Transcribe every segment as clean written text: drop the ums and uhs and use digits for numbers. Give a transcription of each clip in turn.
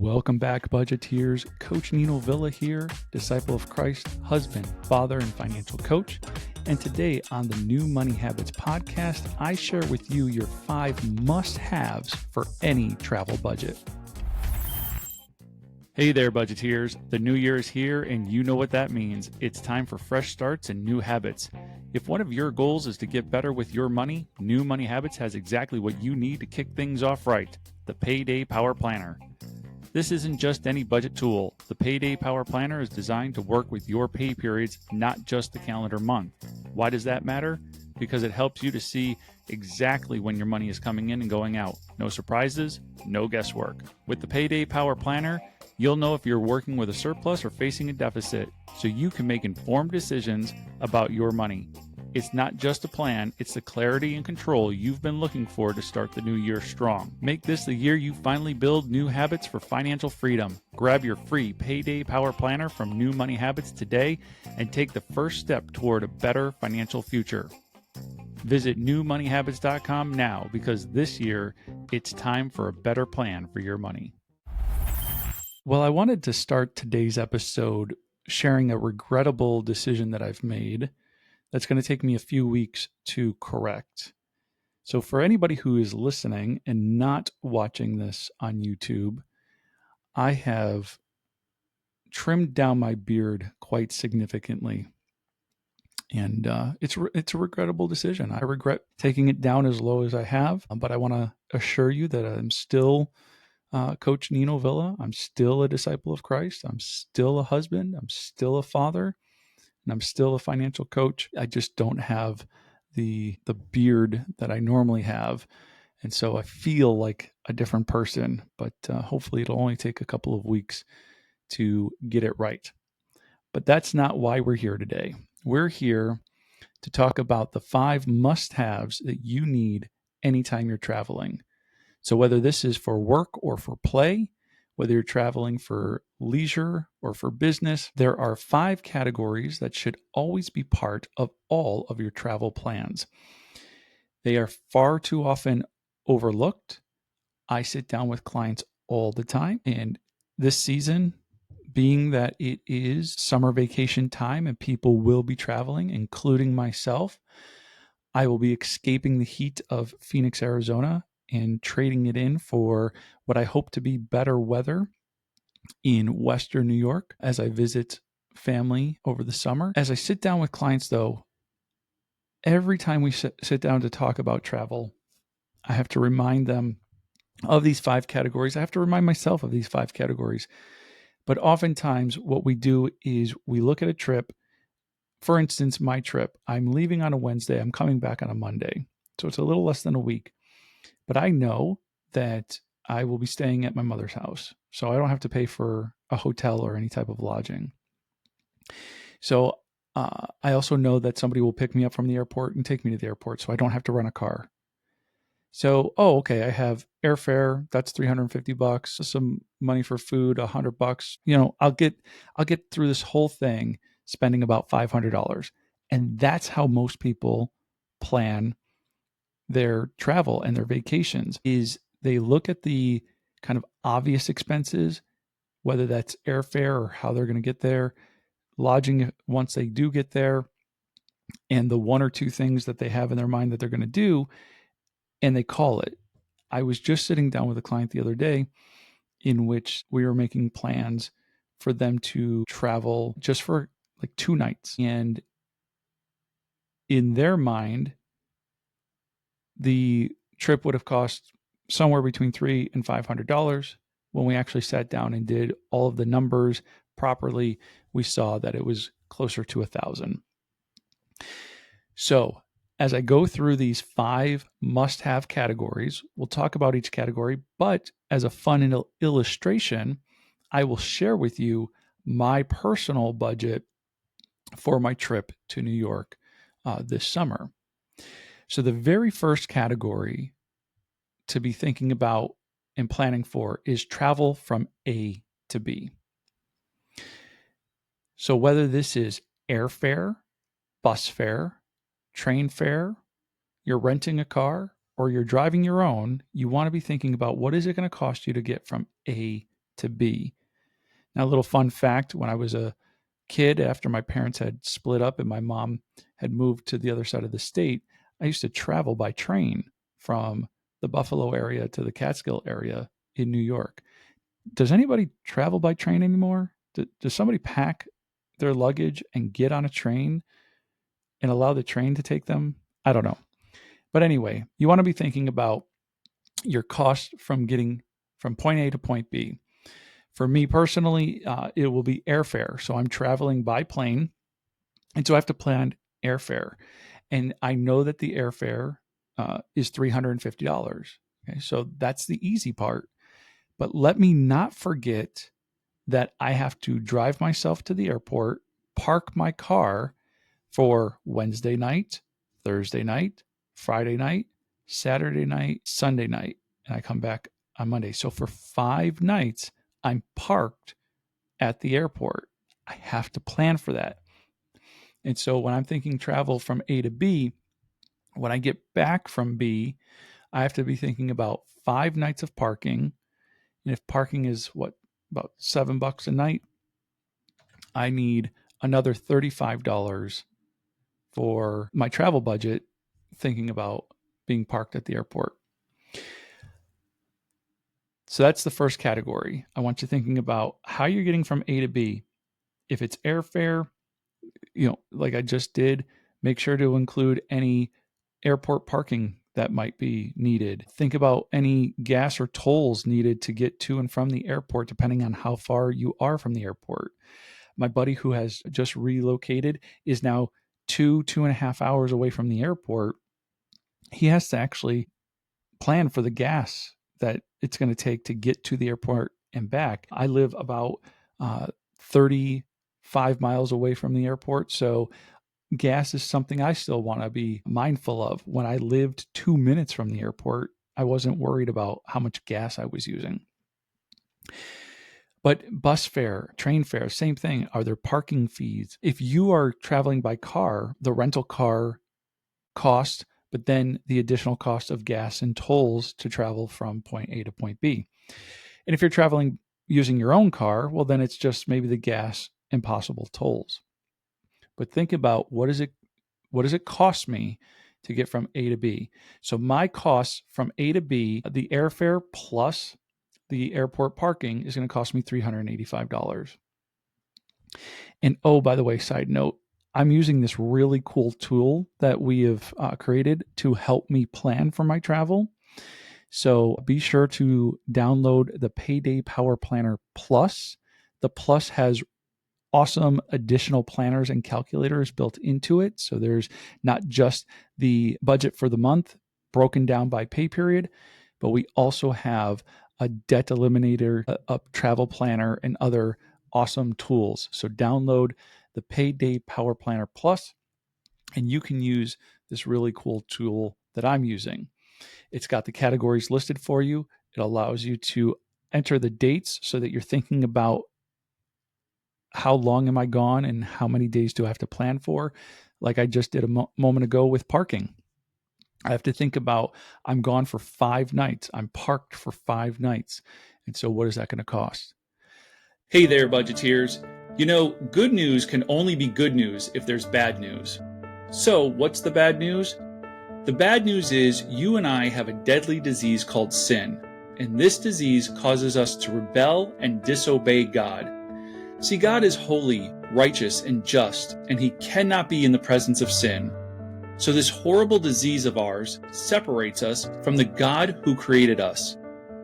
Welcome back, budgeteers. Coach Nino Villa here, disciple of Christ, husband, father, and financial coach. And today on the New Money Habits podcast, I share with you your 5 must-haves for any travel budget. Hey there, budgeteers. The new year is here, and you know what that means. It's time for fresh starts and new habits. If one of your goals is to get better with your money, New Money Habits has exactly what you need to kick things off right, the Payday Power Planner. This isn't just any budget tool. The Payday Power Planner is designed to work with your pay periods, not just the calendar month. Why does that matter? Because it helps you to see exactly when your money is coming in and going out. No surprises, no guesswork. With the Payday Power Planner, you'll know if you're working with a surplus or facing a deficit, so you can make informed decisions about your money. It's not just a plan, it's the clarity and control you've been looking for to start the new year strong. Make this the year you finally build new habits for financial freedom. Grab your free Payday Power Planner from New Money Habits today and take the first step toward a better financial future. Visit newmoneyhabits.com now because this year it's time for a better plan for your money. Well, I wanted to start today's episode sharing a regrettable decision that I've made that's going to take me a few weeks to correct. So for anybody who is listening and not watching this on YouTube, I have trimmed down my beard quite significantly. And it's a regrettable decision. I regret taking it down as low as I have, but I want to assure you that I'm still Coach Nino Villa. I'm still a disciple of Christ. I'm still a husband. I'm still a father. And I'm still a financial coach. I just don't have the beard that I normally have. And so I feel like a different person, but hopefully it'll only take a couple of weeks to get it right. But that's not why we're here today. We're here to talk about the 5 must-haves that you need anytime you're traveling. So whether this is for work or for play, whether you're traveling for leisure or for business, there are 5 categories that should always be part of all of your travel plans. They are far too often overlooked. I sit down with clients all the time, and this season, being that it is summer vacation time and people will be traveling, including myself, I will be escaping the heat of Phoenix, Arizona, and trading it in for what I hope to be better weather in Western New York as I visit family over the summer. As I sit down with clients, though, every time we sit down to talk about travel, I have to remind them of these 5 categories. I have to remind myself of these 5 categories. But oftentimes what we do is we look at a trip. For instance, my trip, I'm leaving on a Wednesday. I'm coming back on a Monday. So it's a little less than a week. But I know that I will be staying at my mother's house. So I don't have to pay for a hotel or any type of lodging. So I also know that somebody will pick me up from the airport and take me to the airport. So I don't have to rent a car. So, okay, I have airfare, that's $350, some money for food, $100. I'll get through this whole thing spending about $500. And that's how most people plan their travel and their vacations, is they look at the kind of obvious expenses, whether that's airfare or how they're going to get there, lodging once they do get there, and the 1 or 2 things that they have in their mind that they're going to do, and they call it. I was just sitting down with a client the other day in which we were making plans for them to travel just for like 2 nights. And in their mind, the trip would have cost somewhere between $300 and $500. When we actually sat down and did all of the numbers properly, we saw that it was closer to $1,000. So as I go through these 5 must-have categories, we'll talk about each category, but as a fun illustration, I will share with you my personal budget for my trip to New York this summer. So the very first category to be thinking about and planning for is travel from A to B. So whether this is airfare, bus fare, train fare, you're renting a car, or you're driving your own, you want to be thinking about what is it going to cost you to get from A to B. Now, a little fun fact, when I was a kid, after my parents had split up and my mom had moved to the other side of the state, I used to travel by train from the Buffalo area to the Catskill area in New York. Does anybody travel by train anymore? Does somebody pack their luggage and get on a train and allow the train to take them? I don't know. But anyway, you want to be thinking about your cost from getting from point A to point B. For me personally, it will be airfare. So I'm traveling by plane, and so I have to plan airfare. And I know that the airfare is $350. Okay, so that's the easy part. But let me not forget that I have to drive myself to the airport, park my car for Wednesday night, Thursday night, Friday night, Saturday night, Sunday night, and I come back on Monday. So for 5 nights, I'm parked at the airport. I have to plan for that. And so when I'm thinking travel from A to B, when I get back from B, I have to be thinking about 5 nights of parking. And if parking is about $7 a night, I need another $35 for my travel budget, thinking about being parked at the airport. So that's the first category. I want you thinking about how you're getting from A to B. If it's airfare, like I just did, make sure to include any airport parking that might be needed. Think about any gas or tolls needed to get to and from the airport, depending on how far you are from the airport. My buddy who has just relocated is now 2.5 hours away from the airport. He has to actually plan for the gas that it's going to take to get to the airport and back. I live about 35 miles away from the airport, so gas is something I still want to be mindful of. When I lived 2 minutes from the airport, I wasn't worried about how much gas I was using. But bus fare, train fare, same thing. Are there parking fees? If you are traveling by car, the rental car cost, but then the additional cost of gas and tolls to travel from point A to point B. And if you're traveling using your own car, well, then it's just maybe the gas and possible tolls. But think about what does it cost me to get from A to B? So my costs from A to B, the airfare plus the airport parking is going to cost me $385. And oh, by the way, side note, I'm using this really cool tool that we have created to help me plan for my travel. So be sure to download the Payday Power Planner Plus. The Plus has awesome additional planners and calculators built into it. So there's not just the budget for the month broken down by pay period, but we also have a debt eliminator, a travel planner, and other awesome tools. So download the Payday Power Planner Plus, and you can use this really cool tool that I'm using. It's got the categories listed for you. It allows you to enter the dates so that you're thinking about how long am I gone and how many days do I have to plan for? Like I just did a moment ago with parking. I have to think about I'm gone for 5 nights. I'm parked for 5 nights. And so what is that going to cost? Hey there, budgeteers. Good news can only be good news if there's bad news. So what's the bad news? The bad news is you and I have a deadly disease called sin. And this disease causes us to rebel and disobey God. See, God is holy, righteous, and just, and He cannot be in the presence of sin. So this horrible disease of ours separates us from the God who created us.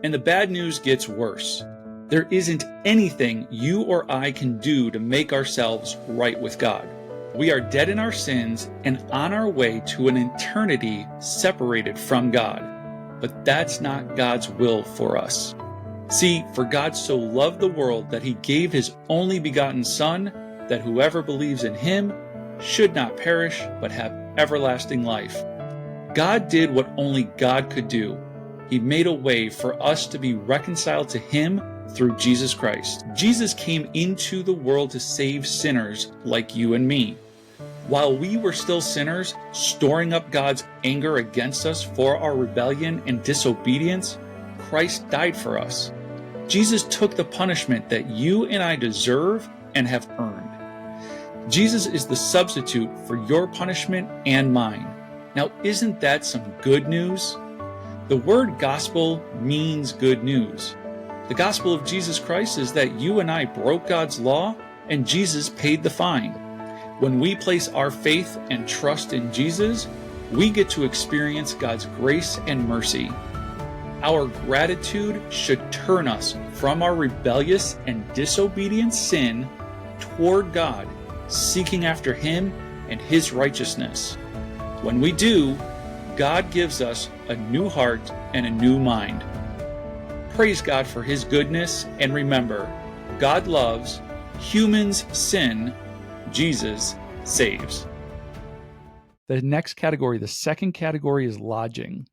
And the bad news gets worse. There isn't anything you or I can do to make ourselves right with God. We are dead in our sins and on our way to an eternity separated from God. But that's not God's will for us. See, for God so loved the world that He gave His only begotten Son, that whoever believes in Him should not perish, but have everlasting life. God did what only God could do. He made a way for us to be reconciled to Him through Jesus Christ. Jesus came into the world to save sinners like you and me. While we were still sinners, storing up God's anger against us for our rebellion and disobedience, Christ died for us. Jesus took the punishment that you and I deserve and have earned. Jesus is the substitute for your punishment and mine. Now, isn't that some good news? The word gospel means good news. The gospel of Jesus Christ is that you and I broke God's law and Jesus paid the fine. When we place our faith and trust in Jesus, we get to experience God's grace and mercy. Our gratitude should turn us from our rebellious and disobedient sin toward God, seeking after Him and His righteousness. When we do, God gives us a new heart and a new mind. Praise God for His goodness, and remember, God loves, humans sin, Jesus saves. The next category, the second category, is lodging.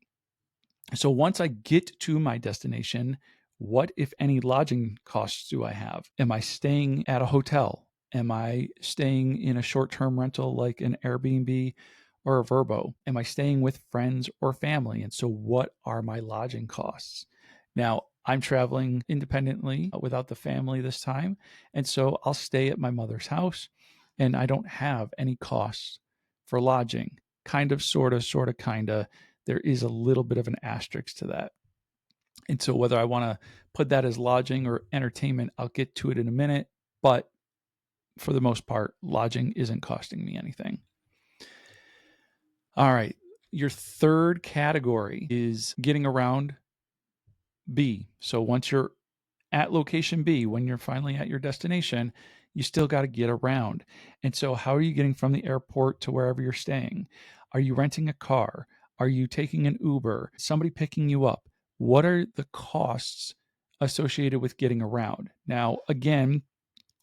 So once I get to my destination, what, if any, lodging costs do I have? Am I staying at a hotel? Am I staying in a short-term rental like an Airbnb or a Vrbo? Am I staying with friends or family? And so what are my lodging costs? Now, I'm traveling independently without the family this time. And so I'll stay at my mother's house and I don't have any costs for lodging. Kind of, sort of, kind of. There is a little bit of an asterisk to that. And so whether I want to put that as lodging or entertainment, I'll get to it in a minute. But for the most part, lodging isn't costing me anything. All right. Your third category is getting around B. So once you're at location B, when you're finally at your destination, you still got to get around. And so how are you getting from the airport to wherever you're staying? Are you renting a car? Are you taking an Uber? Somebody picking you up? What are the costs associated with getting around? Now, again,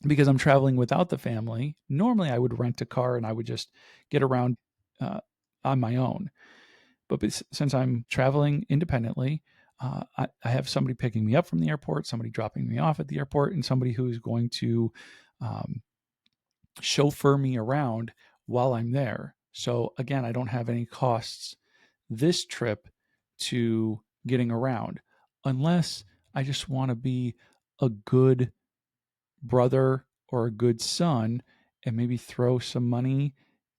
because I'm traveling without the family, normally I would rent a car and I would just get around on my own. But since I'm traveling independently, I have somebody picking me up from the airport, somebody dropping me off at the airport, and somebody who is going to chauffeur me around while I'm there. So again, I don't have any costs this trip to getting around, unless I just want to be a good brother or a good son and maybe throw some money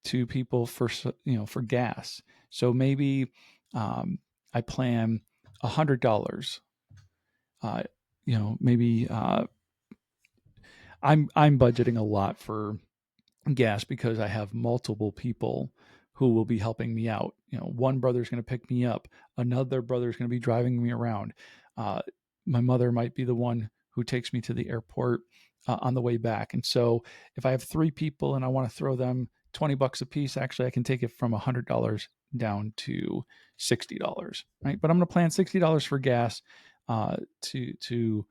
to people for gas. So maybe I plan $100. Maybe I'm budgeting a lot for gas because I have multiple people who will be helping me out. One brother's going to pick me up, another brother's going to be driving me around. My mother might be the one who takes me to the airport on the way back. And so if I have 3 people and I want to throw them $20 a piece, actually I can take it from $100 down to $60, right? But I'm going to plan $60 for gas to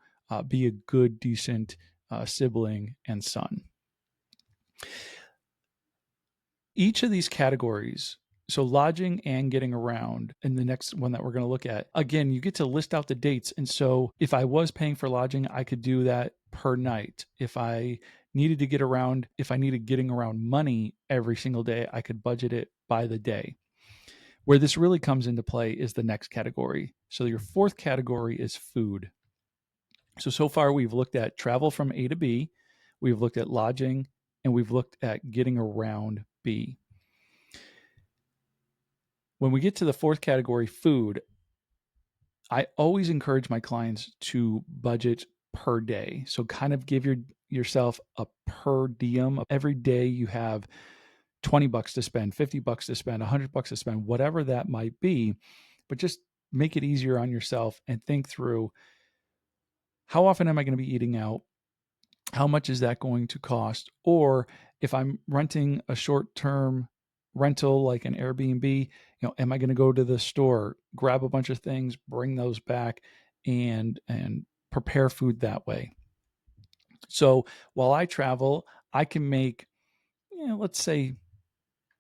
be a good, decent sibling and son. Each of these categories, so lodging and getting around, and the next one that we're going to look at, again, you get to list out the dates. And so if I was paying for lodging, I could do that per night. If I needed to get around, if I needed getting around money every single day, I could budget it by the day. Where this really comes into play is the next category. So your fourth category is food. So far we've looked at travel from A to B, we've looked at lodging, and we've looked at getting around B. When we get to the fourth category, food, I always encourage my clients to budget per day. So kind of give yourself a per diem. Every day you have $20 to spend, $50 to spend, $100 to spend, whatever that might be, but just make it easier on yourself and think through, how often am I going to be eating out? How much is that going to cost? Or if I'm renting a short-term rental like an Airbnb, am I going to go to the store, grab a bunch of things, bring those back, and prepare food that way? So while I travel, I can make, let's say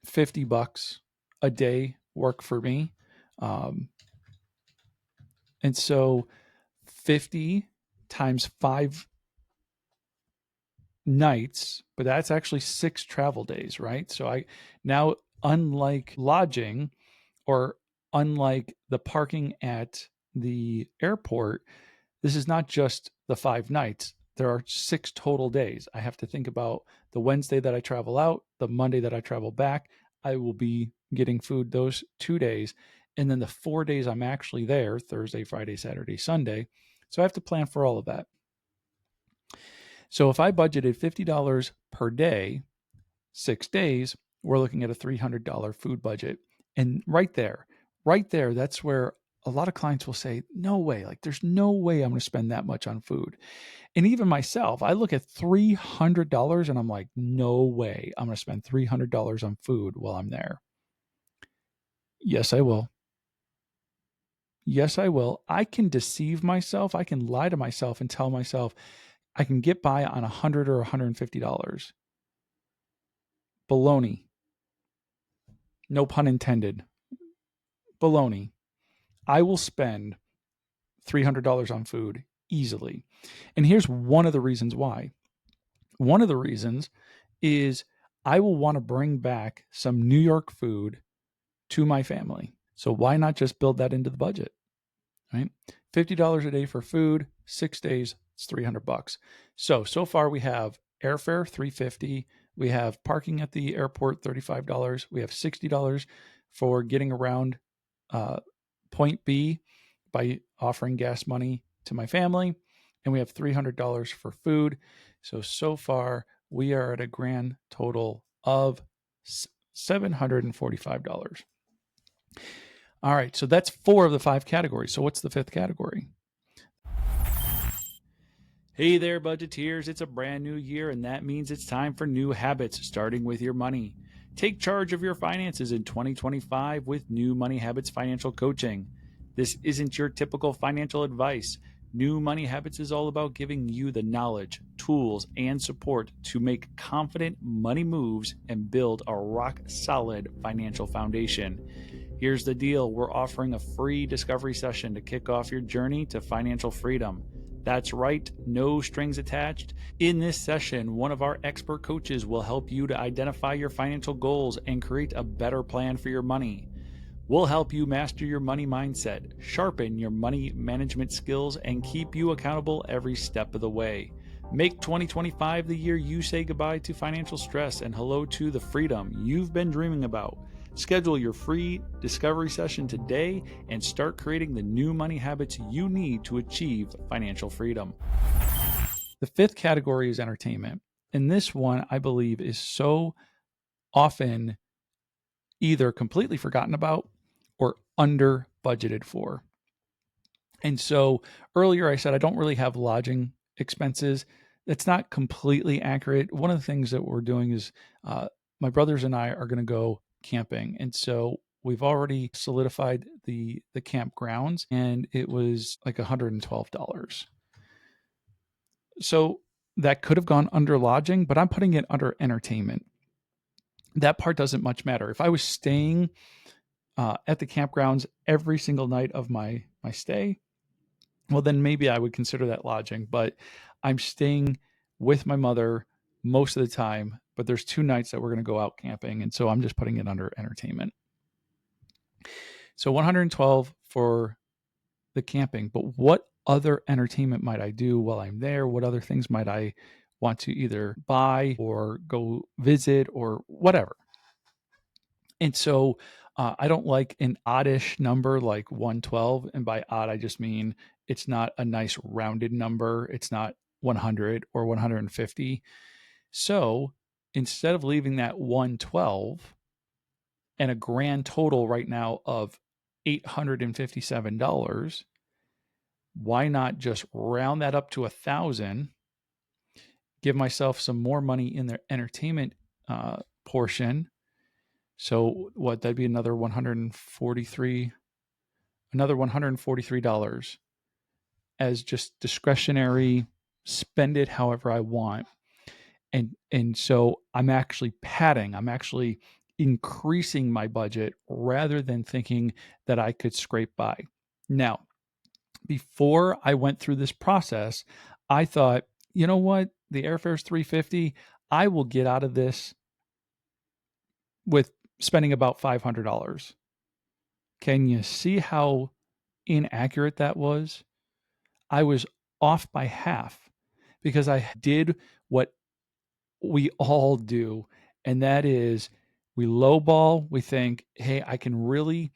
$50 a day work for me. And so 50 times 5 nights, but that's actually 6 travel days, right? So I now, unlike lodging or unlike the parking at the airport, This is not just the 5 nights. There are 6 total days. I have to think about the Wednesday that I travel out, the Monday that I travel back. I will be getting food those 2 days. And then the 4 days I'm actually there, Thursday, Friday, Saturday, Sunday. So I have to plan for all of that. So if I budgeted $50 per day, 6 days, we're looking at a $300 food budget. And right there, that's where a lot of clients will say, no way, like there's no way I'm going to spend that much on food. And even myself, I look at $300 and I'm like, no way I'm going to spend $300 on food while I'm there. Yes, I will. Yes, I will. I can deceive myself. I can lie to myself and tell myself I can get by on $100 or $150. Baloney. No pun intended. Baloney. I will spend $300 on food easily. And here's one of the reasons why. One of the reasons is I will want to bring back some New York food to my family. So why not just build that into the budget, right? $50 a day for food, 6 days, it's $300. So far we have airfare, $350. We have parking at the airport, $35. We have $60 for getting around point B by offering gas money to my family. And we have $300 for food. So far we are at a grand total of $745. All right, so that's 4 of the 5 categories. So what's the 5th category? Hey there, budgeteers. It's a brand new year, and that means it's time for new habits, starting with your money. Take charge of your finances in 2025 with New Money Habits Financial Coaching. This isn't your typical financial advice. New Money Habits is all about giving you the knowledge, tools, and support to make confident money moves and build a rock-solid financial foundation. Here's the deal. We're offering a free discovery session to kick off your journey to financial freedom. That's right, no strings attached. In this session, one of our expert coaches will help you to identify your financial goals and create a better plan for your money. We'll help you master your money mindset, sharpen your money management skills, and keep you accountable every step of the way. Make 2025 the year you say goodbye to financial stress and hello to the freedom you've been dreaming about. Schedule your free discovery session today and start creating the new money habits you need to achieve financial freedom. The 5th category is entertainment. And this one, I believe, is so often either completely forgotten about or under budgeted for. And so earlier I said I don't really have lodging expenses. That's not completely accurate. One of the things that we're doing is my brothers and I are going to go camping. And so we've already solidified the campgrounds, and it was like $112. So that could have gone under lodging, but I'm putting it under entertainment. That part doesn't much matter. If I was staying at the campgrounds every single night of my stay, well, then maybe I would consider that lodging. But I'm staying with my mother most of the time, but there's 2 nights that we're going to go out camping. And so I'm just putting it under entertainment. So 112 for the camping, but what other entertainment might I do while I'm there? What other things might I want to either buy or go visit or whatever? And so I don't like an oddish number like 112. And by odd, I just mean it's not a nice rounded number. It's not 100 or 150. So instead of leaving that 112 and a grand total right now of $857, why not just round that up to 1,000, give myself some more money in the entertainment portion. So what, that'd be another $143 as just discretionary, spend it however I want. And so I'm actually increasing my budget rather than thinking that I could scrape by. Now, before I went through this process, I thought, you know what? The airfare is $350. I will get out of this with spending about $500. Can you see how inaccurate that was? I was off by half because I did what we all do, and that is we lowball. We think, hey, I can really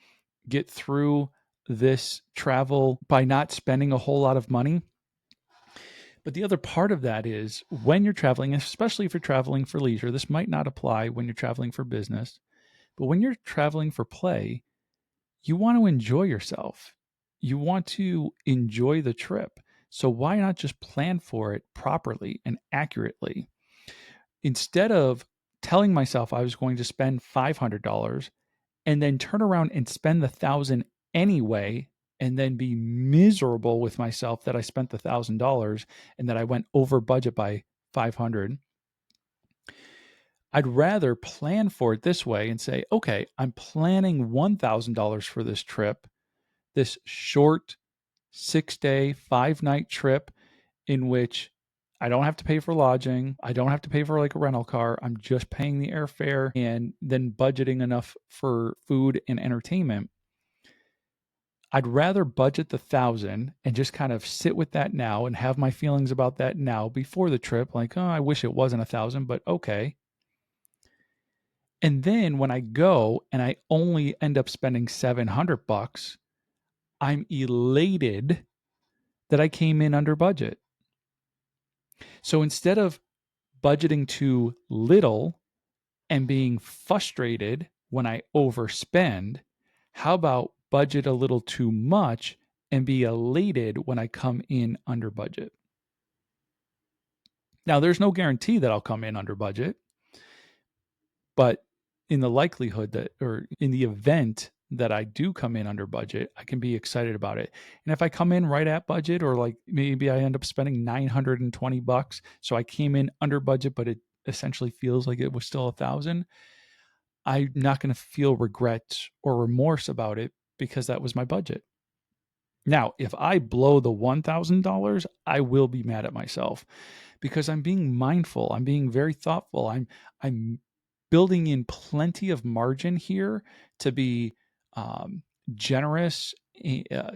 get through this travel by not spending a whole lot of money. But the other part of that is when you're traveling, especially if you're traveling for leisure, this might not apply when you're traveling for business, but when you're traveling for play, you want to enjoy yourself. You want to enjoy the trip. So why not just plan for it properly and accurately? Instead of telling myself I was going to spend $500 and then turn around and spend the 1,000 anyway, and then be miserable with myself that I spent the $1,000 and that I went over budget by 500. I'd rather plan for it this way and say, okay, I'm planning $1,000 for this trip, this short 6-day, 5-night trip in which I don't have to pay for lodging. I don't have to pay for like a rental car. I'm just paying the airfare and then budgeting enough for food and entertainment. I'd rather budget the 1,000 and just kind of sit with that now and have my feelings about that now before the trip. Like, oh, I wish it wasn't 1,000, but okay. And then when I go and I only end up spending $700, I'm elated that I came in under budget. So instead of budgeting too little and being frustrated when I overspend, how about budget a little too much and be elated when I come in under budget? Now, there's no guarantee that I'll come in under budget, but in the likelihood that, or in the event that I do come in under budget, I can be excited about it. And if I come in right at budget, or like maybe I end up spending $920, so I came in under budget, but it essentially feels like it was still 1,000, I'm not going to feel regret or remorse about it because that was my budget. Now, if I blow the $1,000, I will be mad at myself because I'm being mindful. I'm being very thoughtful. I'm building in plenty of margin here to be generous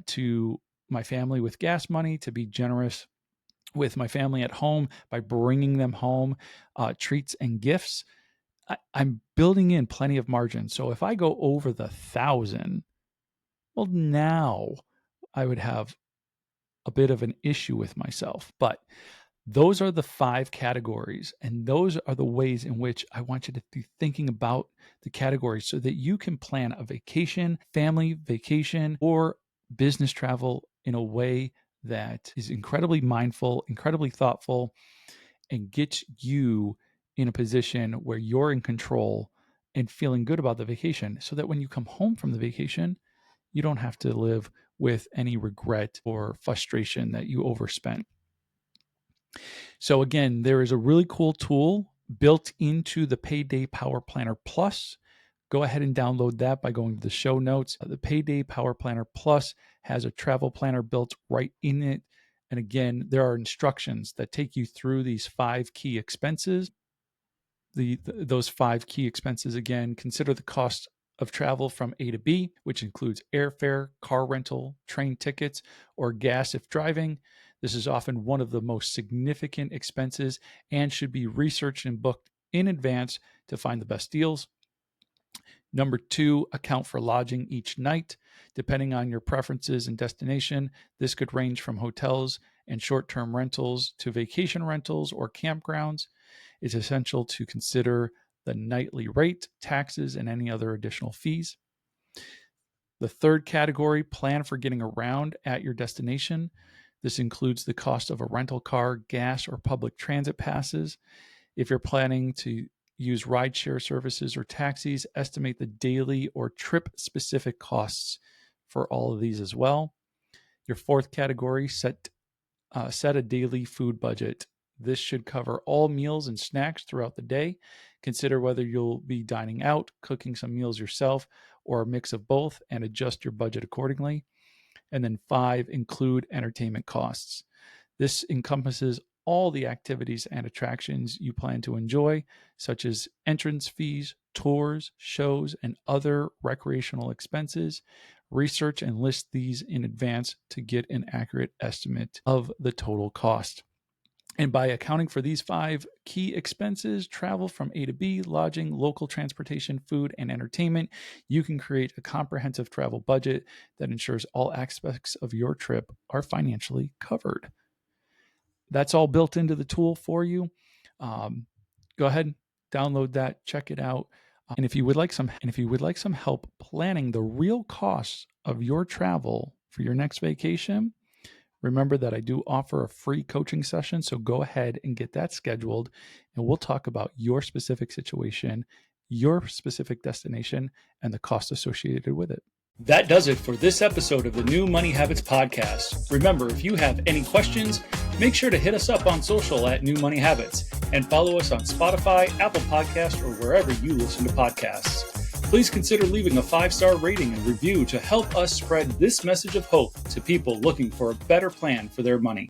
to my family with gas money, to be generous with my family at home by bringing them home treats and gifts. I'm building in plenty of margin. So if I go over the 1,000, well, now I would have a bit of an issue with myself. But those are the 5 categories, and those are the ways in which I want you to be thinking about the categories so that you can plan a vacation, family vacation, or business travel in a way that is incredibly mindful, incredibly thoughtful, and gets you in a position where you're in control and feeling good about the vacation so that when you come home from the vacation, you don't have to live with any regret or frustration that you overspent. So again, there is a really cool tool built into the Payday Power Planner Plus. Go ahead and download that by going to the show notes. The Payday Power Planner Plus has a travel planner built right in it. And again, there are instructions that take you through these 5 key expenses. Those 5 key expenses, again, consider the cost of travel from A to B, which includes airfare, car rental, train tickets, or gas if driving. This is often one of the most significant expenses and should be researched and booked in advance to find the best deals. Number 2, account for lodging each night. Depending on your preferences and destination, this could range from hotels and short-term rentals to vacation rentals or campgrounds. It's essential to consider the nightly rate, taxes, and any other additional fees. The third category, plan for getting around at your destination. This includes the cost of a rental car, gas, or public transit passes. If you're planning to use rideshare services or taxis, estimate the daily or trip-specific costs for all of these as well. Your fourth category, set a daily food budget. This should cover all meals and snacks throughout the day. Consider whether you'll be dining out, cooking some meals yourself, or a mix of both, and adjust your budget accordingly. And then 5, include entertainment costs. This encompasses all the activities and attractions you plan to enjoy, such as entrance fees, tours, shows, and other recreational expenses. Research and list these in advance to get an accurate estimate of the total cost. And by accounting for these 5 key expenses, travel from A to B, lodging, local transportation, food, and entertainment, you can create a comprehensive travel budget that ensures all aspects of your trip are financially covered. That's all built into the tool for you. Go ahead, download that, check it out. And if you would like some help planning the real costs of your travel for your next vacation, remember that I do offer a free coaching session, so go ahead and get that scheduled, and we'll talk about your specific situation, your specific destination, and the cost associated with it. That does it for this episode of the New Money Habits podcast. Remember, if you have any questions, make sure to hit us up on social at New Money Habits and follow us on Spotify, Apple Podcasts, or wherever you listen to podcasts. Please consider leaving a 5-star rating and review to help us spread this message of hope to people looking for a better plan for their money.